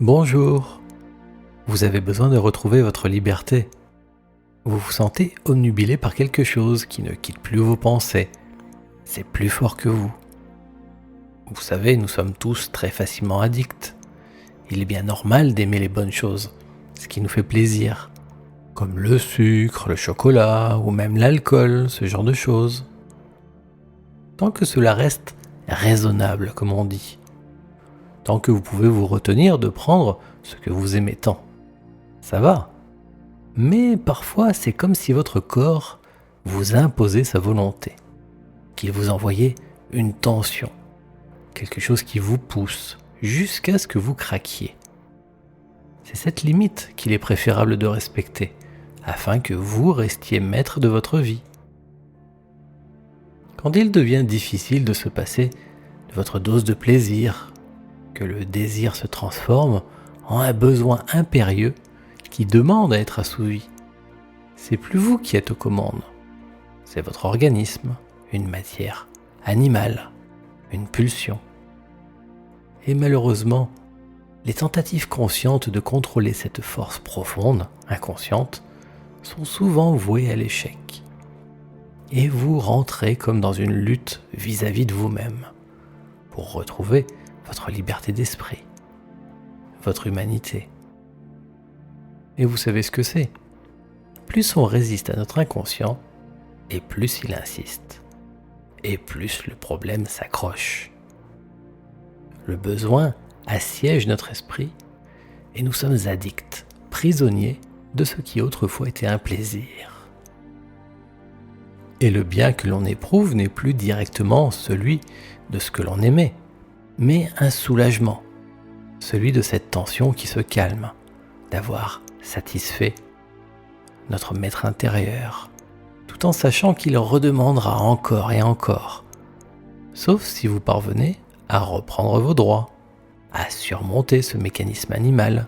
Bonjour. Vous avez besoin de retrouver votre liberté. Vous vous sentez obnubilé par quelque chose qui ne quitte plus vos pensées. C'est plus fort que vous. Vous savez, nous sommes tous très facilement addicts. Il est bien normal d'aimer les bonnes choses, ce qui nous fait plaisir, comme le sucre, le chocolat ou même l'alcool, ce genre de choses. Tant que cela reste raisonnable, comme on dit. Tant que vous pouvez vous retenir de prendre ce que vous aimez tant. Ça va. Mais parfois, c'est comme si votre corps vous imposait sa volonté, qu'il vous envoyait une tension, quelque chose qui vous pousse jusqu'à ce que vous craquiez. C'est cette limite qu'il est préférable de respecter, afin que vous restiez maître de votre vie. Quand il devient difficile de se passer de votre dose de plaisir, que le désir se transforme en un besoin impérieux qui demande à être assouvi, c'est plus vous qui êtes aux commandes, c'est votre organisme, une matière animale, une pulsion. Et malheureusement, les tentatives conscientes de contrôler cette force profonde, inconsciente, sont souvent vouées à l'échec. Et vous rentrez comme dans une lutte vis-à-vis de vous-même, pour retrouver votre liberté d'esprit, votre humanité. Et vous savez ce que c'est. Plus on résiste à notre inconscient, et plus il insiste, et plus le problème s'accroche. Le besoin assiège notre esprit, et nous sommes addicts, prisonniers de ce qui autrefois était un plaisir. Et le bien que l'on éprouve n'est plus directement celui de ce que l'on aimait, mais un soulagement, celui de cette tension qui se calme, d'avoir satisfait notre maître intérieur, tout en sachant qu'il redemandera encore et encore, sauf si vous parvenez à reprendre vos droits, à surmonter ce mécanisme animal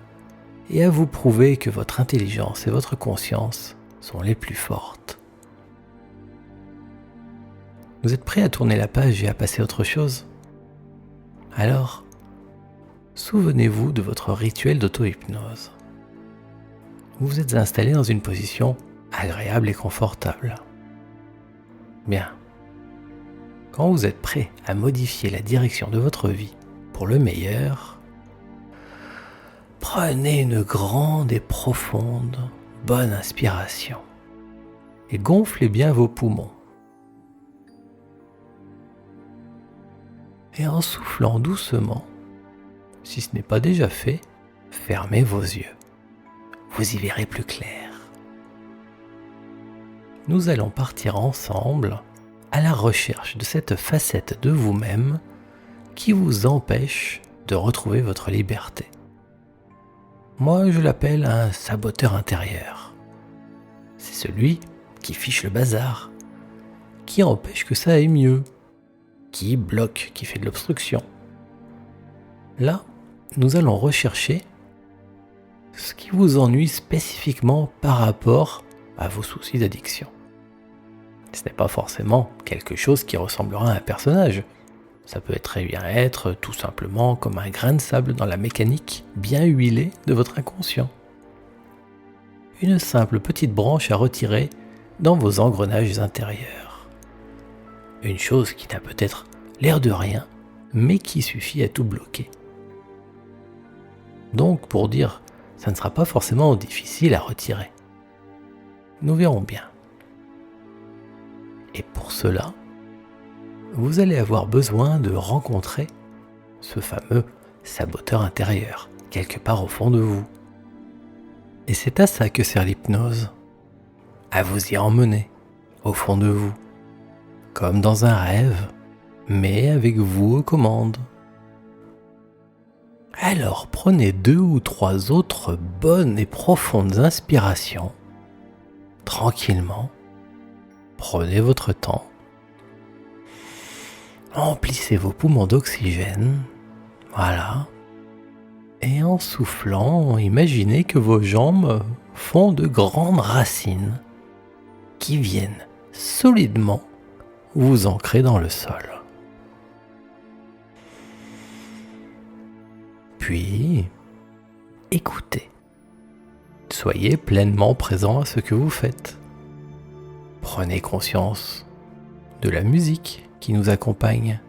et à vous prouver que votre intelligence et votre conscience sont les plus fortes. Vous êtes prêt à tourner la page et à passer à autre chose ? Alors, souvenez-vous de votre rituel d'auto-hypnose. Vous vous êtes installé dans une position agréable et confortable. Bien. Quand vous êtes prêt à modifier la direction de votre vie pour le meilleur, prenez une grande et profonde, bonne inspiration et gonflez bien vos poumons. Et en soufflant doucement, si ce n'est pas déjà fait, fermez vos yeux. Vous y verrez plus clair. Nous allons partir ensemble à la recherche de cette facette de vous-même qui vous empêche de retrouver votre liberté. Moi, je l'appelle un saboteur intérieur. C'est celui qui fiche le bazar, qui empêche que ça aille mieux, qui bloque, qui fait de l'obstruction. Là, nous allons rechercher ce qui vous ennuie spécifiquement par rapport à vos soucis d'addiction. Ce n'est pas forcément quelque chose qui ressemblera à un personnage. Ça peut très bien être tout simplement comme un grain de sable dans la mécanique bien huilée de votre inconscient. Une simple petite branche à retirer dans vos engrenages intérieurs. Une chose qui n'a peut-être l'air de rien, mais qui suffit à tout bloquer. Donc, pour dire, ça ne sera pas forcément difficile à retirer. Nous verrons bien. Et pour cela, vous allez avoir besoin de rencontrer ce fameux saboteur intérieur, quelque part au fond de vous. Et c'est à ça que sert l'hypnose, à vous y emmener, au fond de vous, comme dans un rêve, mais avec vous aux commandes. Alors prenez 2 ou 3 autres bonnes et profondes inspirations, tranquillement, prenez votre temps, emplissez vos poumons d'oxygène, voilà, et en soufflant, imaginez que vos jambes font de grandes racines qui viennent solidement vous ancrer dans le sol. Puis, écoutez. Soyez pleinement présent à ce que vous faites. Prenez conscience de la musique qui nous accompagne,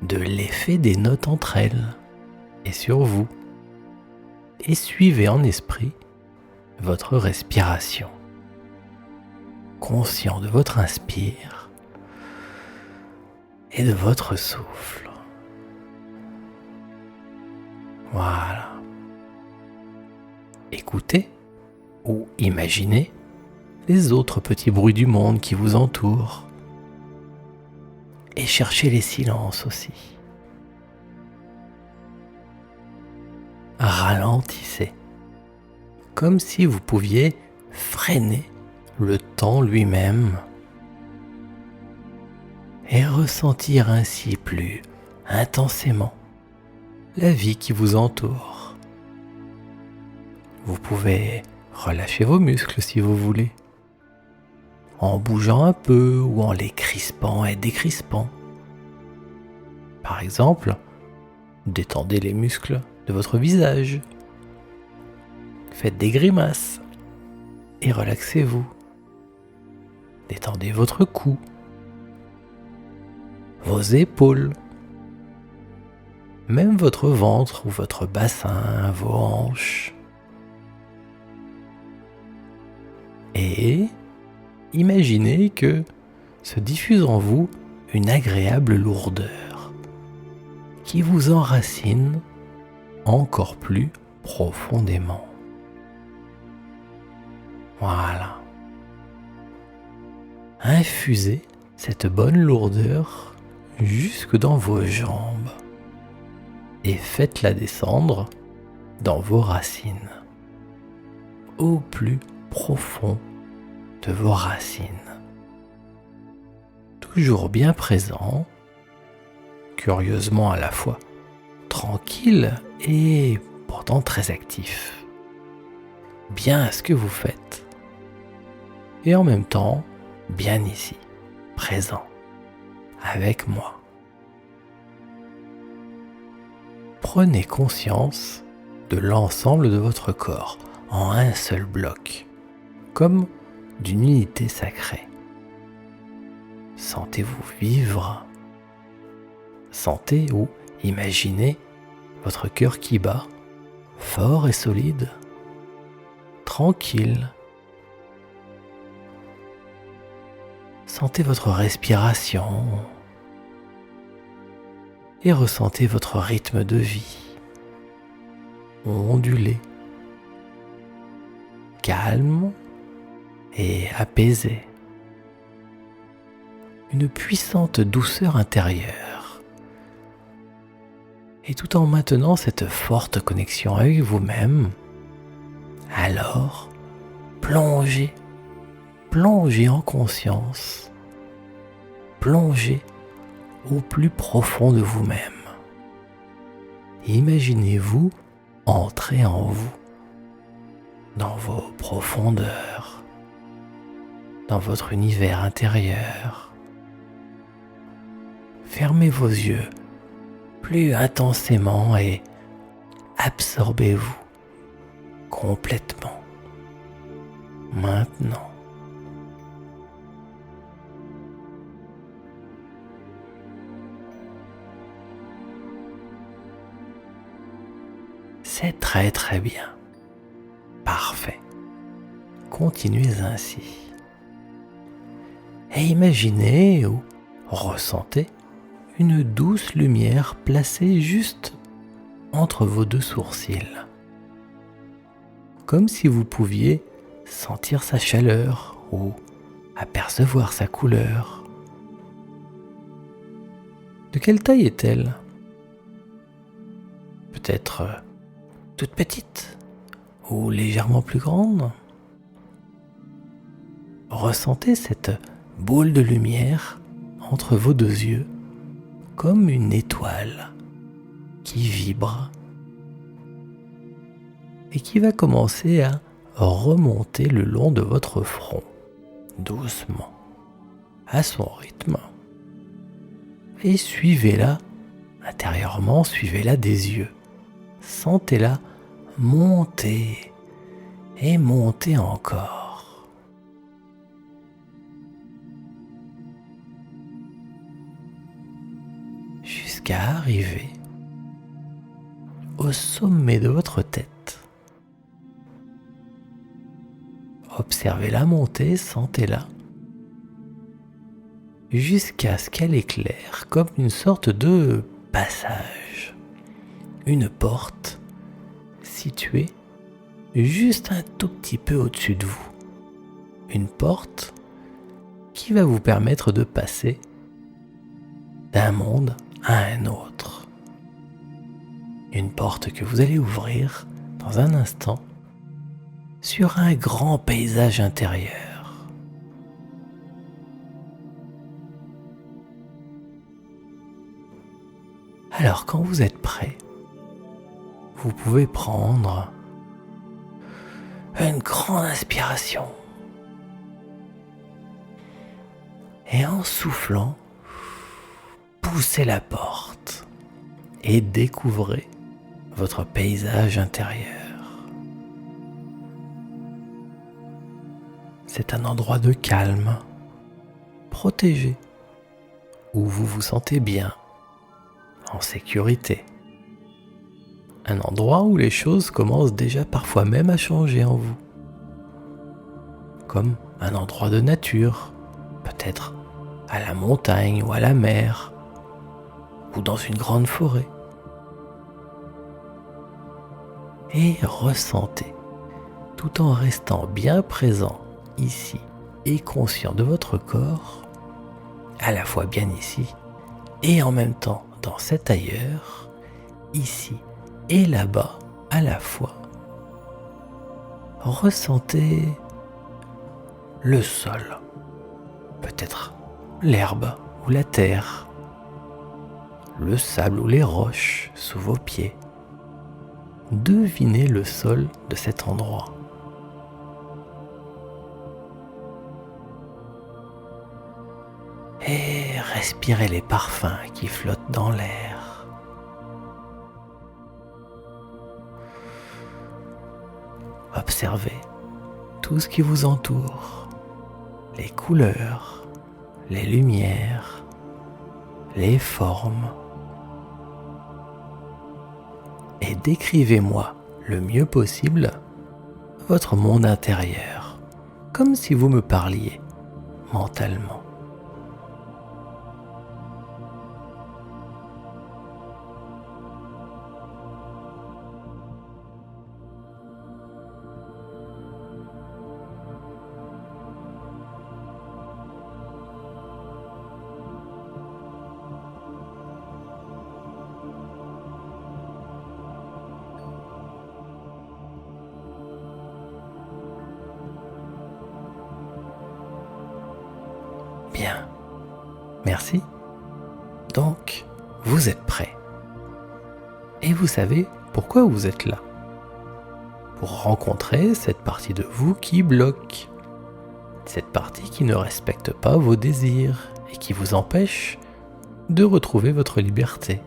de l'effet des notes entre elles et sur vous, et suivez en esprit votre respiration. Conscient de votre inspire et de votre souffle. Voilà. Écoutez ou imaginez les autres petits bruits du monde qui vous entourent. Et cherchez les silences aussi. Ralentissez, comme si vous pouviez freiner le temps lui-même et ressentir ainsi plus intensément la vie qui vous entoure. Vous pouvez relâcher vos muscles si vous voulez, en bougeant un peu ou en les crispant et décrispant. Par exemple, détendez les muscles de votre visage, faites des grimaces et relaxez-vous. Détendez votre cou, vos épaules, même votre ventre ou votre bassin, vos hanches. Et imaginez que se diffuse en vous une agréable lourdeur qui vous enracine encore plus profondément. Voilà. Infusez cette bonne lourdeur jusque dans vos jambes et faites-la descendre dans vos racines, au plus profond de vos racines. Toujours bien présent, curieusement à la fois tranquille et pourtant très actif. Bien à ce que vous faites. Et en même temps, bien ici, présent, avec moi. Prenez conscience de l'ensemble de votre corps en un seul bloc, comme d'une unité sacrée. Sentez-vous vivre. Sentez ou imaginez votre cœur qui bat, fort et solide, tranquille. Sentez votre respiration et ressentez votre rythme de vie, ondulé, calme et apaisé. Une puissante douceur intérieure. Et tout en maintenant cette forte connexion avec vous-même, alors plongez en conscience, plongez au plus profond de vous-même. Imaginez-vous entrer en vous, dans vos profondeurs, dans votre univers intérieur. Fermez vos yeux plus intensément et absorbez-vous complètement. Maintenant. C'est très très bien. Parfait. Continuez ainsi. Et imaginez ou ressentez une douce lumière placée juste entre vos deux sourcils. Comme si vous pouviez sentir sa chaleur ou apercevoir sa couleur. De quelle taille est-elle ? Peut-être toute petite ou légèrement plus grande ? Ressentez cette boule de lumière entre vos deux yeux comme une étoile qui vibre et qui va commencer à remonter le long de votre front, doucement, à son rythme. Et suivez-la intérieurement, suivez-la des yeux. Sentez-la montez et montez encore. Jusqu'à arriver au sommet de votre tête. Observez la montée, sentez-la, jusqu'à ce qu'elle éclaire comme une sorte de passage, une porte située juste un tout petit peu au-dessus de vous. Une porte qui va vous permettre de passer d'un monde à un autre. Une porte que vous allez ouvrir dans un instant sur un grand paysage intérieur. Alors quand vous êtes prêt, vous pouvez prendre une grande inspiration et en soufflant, poussez la porte et découvrez votre paysage intérieur. C'est un endroit de calme, protégé, où vous vous sentez bien, en sécurité. Un endroit où les choses commencent déjà parfois même à changer en vous. Comme un endroit de nature, peut-être à la montagne ou à la mer, ou dans une grande forêt. Et ressentez, tout en restant bien présent ici et conscient de votre corps, à la fois bien ici et en même temps dans cet ailleurs, ici et là-bas à la fois. Ressentez le sol, peut-être l'herbe ou la terre, le sable ou les roches sous vos pieds. Devinez le sol de cet endroit. Et respirez les parfums qui flottent dans l'air. Observez tout ce qui vous entoure, les couleurs, les lumières, les formes. Et décrivez-moi le mieux possible votre monde intérieur, comme si vous me parliez mentalement. Bien, merci. Donc, vous êtes prêt. Et vous savez pourquoi vous êtes là. Pour rencontrer cette partie de vous qui bloque. Cette partie qui ne respecte pas vos désirs et qui vous empêche de retrouver votre liberté.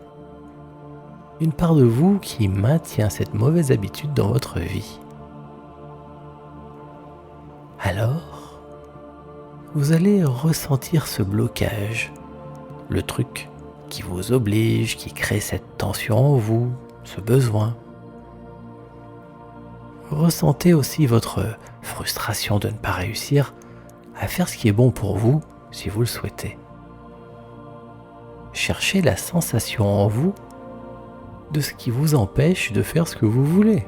Une part de vous qui maintient cette mauvaise habitude dans votre vie. Alors, vous allez ressentir ce blocage, le truc qui vous oblige, qui crée cette tension en vous, ce besoin. Ressentez aussi votre frustration de ne pas réussir à faire ce qui est bon pour vous si vous le souhaitez. Cherchez la sensation en vous de ce qui vous empêche de faire ce que vous voulez.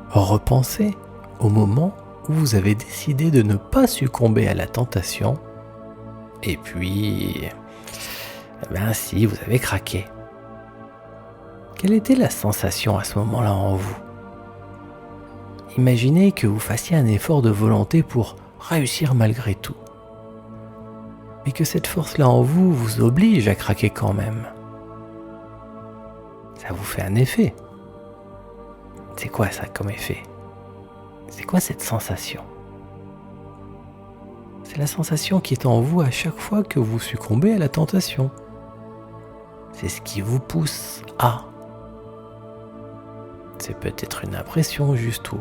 Repensez au moment où vous avez décidé de ne pas succomber à la tentation, et puis, si, vous avez craqué. Quelle était la sensation à ce moment-là en vous ? Imaginez que vous fassiez un effort de volonté pour réussir malgré tout, mais que cette force-là en vous vous oblige à craquer quand même. Ça vous fait un effet. C'est quoi ça comme effet ? C'est quoi cette sensation ? C'est la sensation qui est en vous à chaque fois que vous succombez à la tentation. C'est ce qui vous pousse à. C'est peut-être une impression juste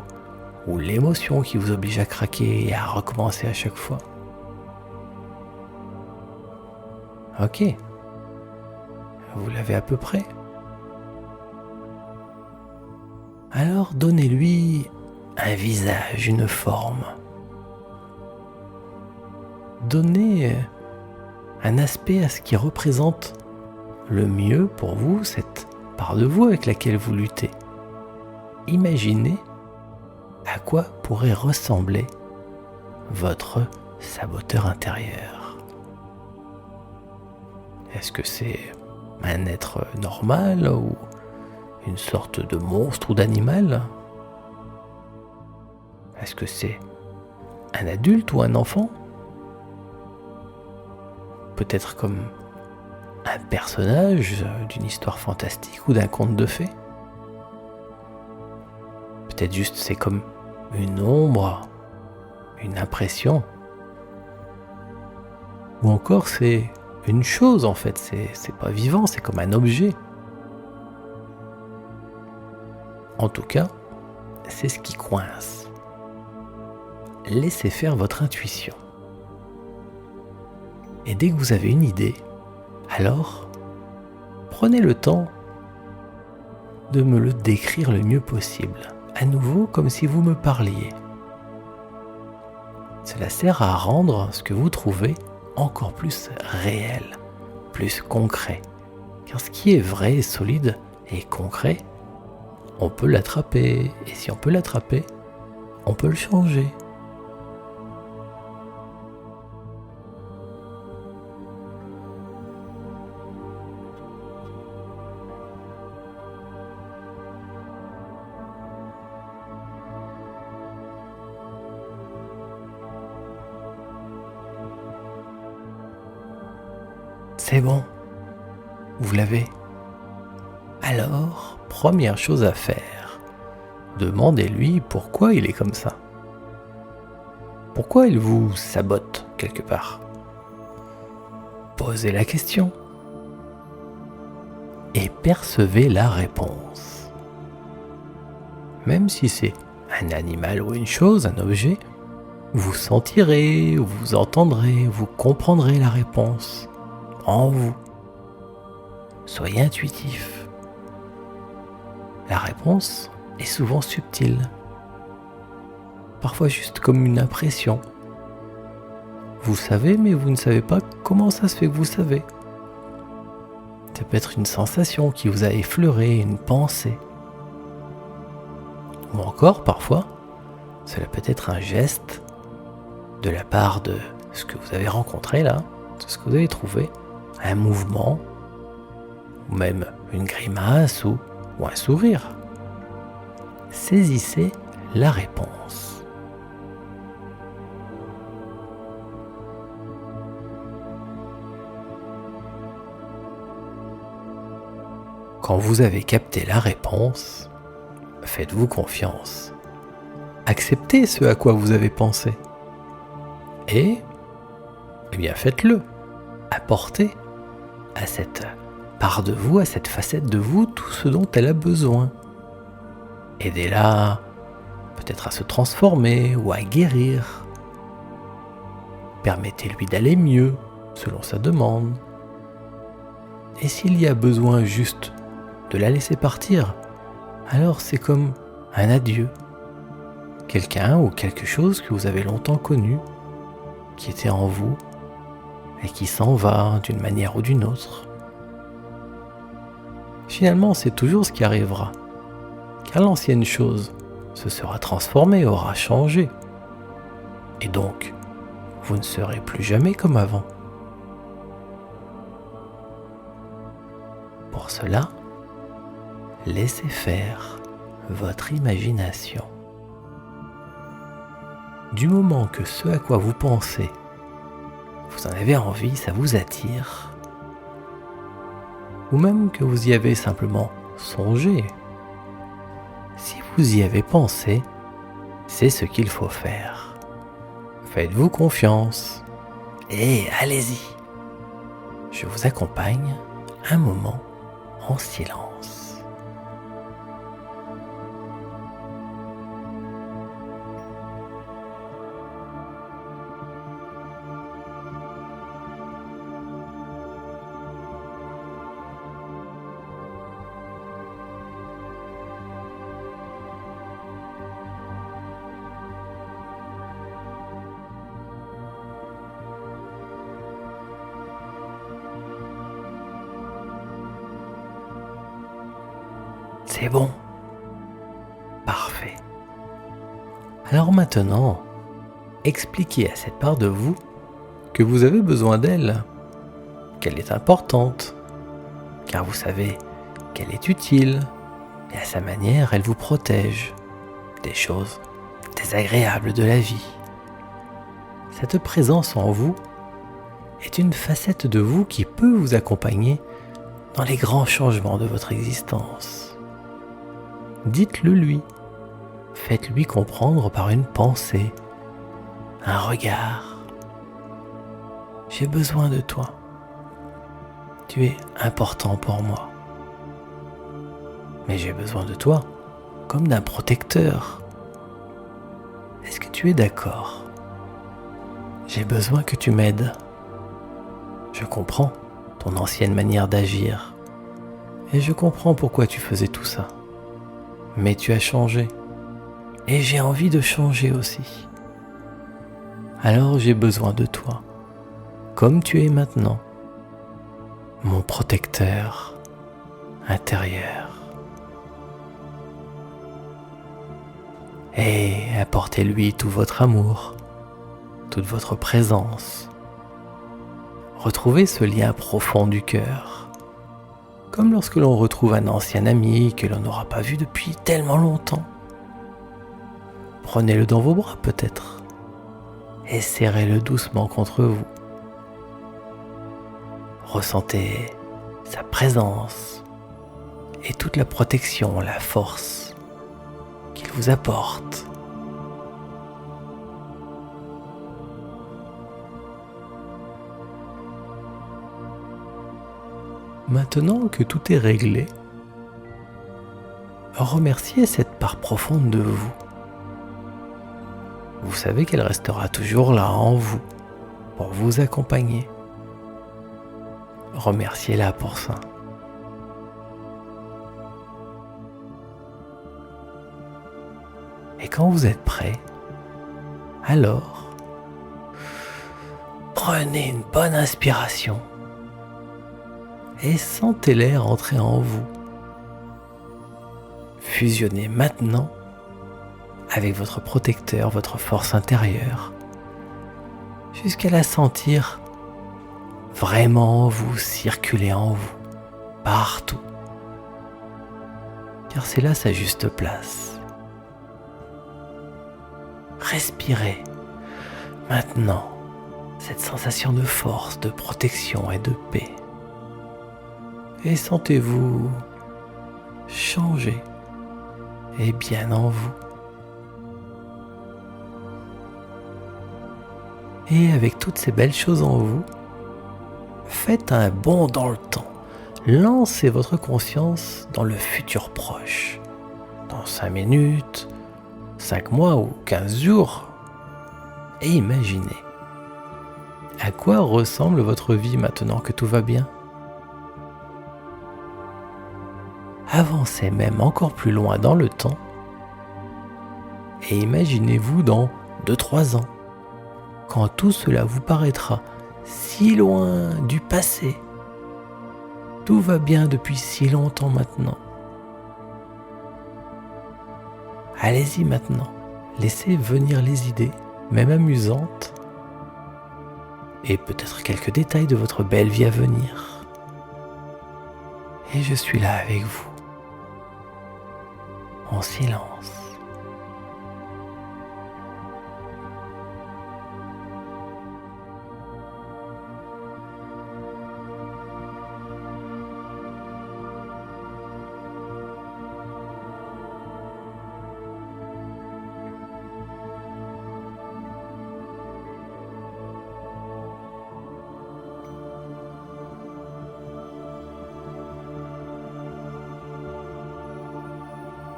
ou l'émotion qui vous oblige à craquer et à recommencer à chaque fois. Ok, vous l'avez à peu près. Alors donnez-lui un visage, une forme. Donnez un aspect à ce qui représente le mieux pour vous, cette part de vous avec laquelle vous luttez. Imaginez à quoi pourrait ressembler votre saboteur intérieur. Est-ce que c'est un être normal ou une sorte de monstre ou d'animal? Est-ce que c'est un adulte ou un enfant? Peut-être comme un personnage d'une histoire fantastique ou d'un conte de fées? Peut-être juste c'est comme une ombre, une impression. Ou encore c'est une chose en fait, c'est pas vivant, c'est comme un objet. En tout cas, c'est ce qui coince. Laissez faire votre intuition. Et dès que vous avez une idée, alors prenez le temps de me le décrire le mieux possible, à nouveau comme si vous me parliez. Cela sert à rendre ce que vous trouvez encore plus réel, plus concret. Car ce qui est vrai et solide et concret, on peut l'attraper. Et si on peut l'attraper, on peut le changer. C'est bon, vous l'avez. Alors, première chose à faire, demandez-lui pourquoi il est comme ça. Pourquoi il vous sabote quelque part? Posez la question et percevez la réponse. Même si c'est un animal ou une chose, un objet, vous sentirez, vous entendrez, vous comprendrez la réponse en vous. Soyez intuitif. La réponse est souvent subtile, parfois juste comme une impression. Vous savez, mais vous ne savez pas comment ça se fait que vous savez. Ça peut être une sensation qui vous a effleuré, une pensée. Ou encore, parfois, cela peut être un geste de la part de ce que vous avez rencontré là, de ce que vous avez trouvé, un mouvement, ou même une grimace ou un sourire. Saisissez la réponse. Quand vous avez capté la réponse, faites-vous confiance. Acceptez ce à quoi vous avez pensé. Et, eh bien, faites-le. Apportez à cette part de vous, à cette facette de vous, tout ce dont elle a besoin. Aidez-la peut-être à se transformer ou à guérir. Permettez-lui d'aller mieux, selon sa demande. Et s'il y a besoin juste de la laisser partir, alors c'est comme un adieu. Quelqu'un ou quelque chose que vous avez longtemps connu, qui était en vous, et qui s'en va d'une manière ou d'une autre. Finalement, c'est toujours ce qui arrivera, car l'ancienne chose se sera transformée, aura changé. Et donc, vous ne serez plus jamais comme avant. Pour cela, laissez faire votre imagination. Du moment que ce à quoi vous pensez, vous en avez envie, ça vous attire, ou même que vous y avez simplement songé, si vous y avez pensé, c'est ce qu'il faut faire. Faites-vous confiance et allez-y. Je vous accompagne un moment en silence. C'est bon. Parfait. Alors maintenant, expliquez à cette part de vous que vous avez besoin d'elle, qu'elle est importante, car vous savez qu'elle est utile, et à sa manière, elle vous protège des choses désagréables de la vie. Cette présence en vous est une facette de vous qui peut vous accompagner dans les grands changements de votre existence. Dites-le lui, faites-lui comprendre par une pensée, un regard. J'ai besoin de toi. Tu es important pour moi. Mais j'ai besoin de toi comme d'un protecteur. Est-ce que tu es d'accord ? J'ai besoin que tu m'aides. Je comprends ton ancienne manière d'agir. Et je comprends pourquoi tu faisais tout ça. Mais tu as changé. Et j'ai envie de changer aussi. Alors j'ai besoin de toi, comme tu es maintenant, mon protecteur intérieur. Et apportez-lui tout votre amour, toute votre présence. Retrouvez ce lien profond du cœur, comme lorsque l'on retrouve un ancien ami que l'on n'aura pas vu depuis tellement longtemps. Prenez-le dans vos bras peut-être, et serrez-le doucement contre vous. Ressentez sa présence et toute la protection, la force qu'il vous apporte. Maintenant que tout est réglé, remerciez cette part profonde de vous. Vous savez qu'elle restera toujours là en vous, pour vous accompagner. Remerciez-la pour ça. Et quand vous êtes prêt, alors, prenez une bonne inspiration et sentez l'air entrer en vous. Fusionnez maintenant avec votre protecteur, votre force intérieure, jusqu'à la sentir vraiment en vous, circuler en vous, partout. Car c'est là sa juste place. Respirez maintenant cette sensation de force, de protection et de paix. Et sentez-vous changer et bien en vous. Et avec toutes ces belles choses en vous, faites un bond dans le temps. Lancez votre conscience dans le futur proche. Dans 5 minutes, 5 mois ou 15 jours. Et imaginez. À quoi ressemble votre vie maintenant que tout va bien ? Avancez même encore plus loin dans le temps. Et imaginez-vous dans 2-3 ans. Quand tout cela vous paraîtra si loin du passé, tout va bien depuis si longtemps maintenant. Allez-y maintenant, laissez venir les idées, même amusantes, et peut-être quelques détails de votre belle vie à venir. Et je suis là avec vous, en silence.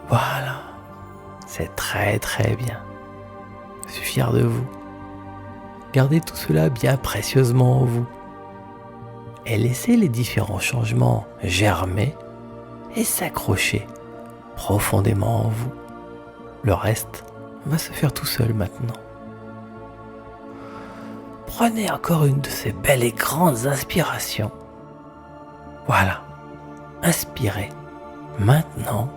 Voilà, c'est très très bien. Je suis fier de vous. Gardez tout cela bien précieusement en vous. Et laissez les différents changements germer et s'accrocher profondément en vous. Le reste va se faire tout seul maintenant. Prenez encore une de ces belles et grandes inspirations. Voilà, inspirez maintenant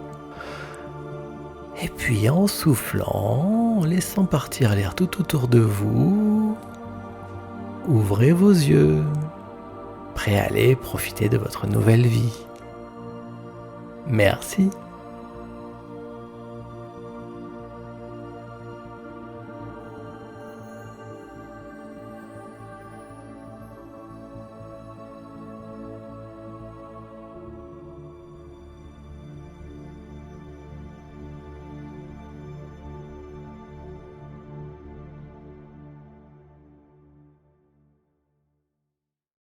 Et puis en soufflant, en laissant partir l'air tout autour de vous, ouvrez vos yeux, prêts à aller profiter de votre nouvelle vie. Merci.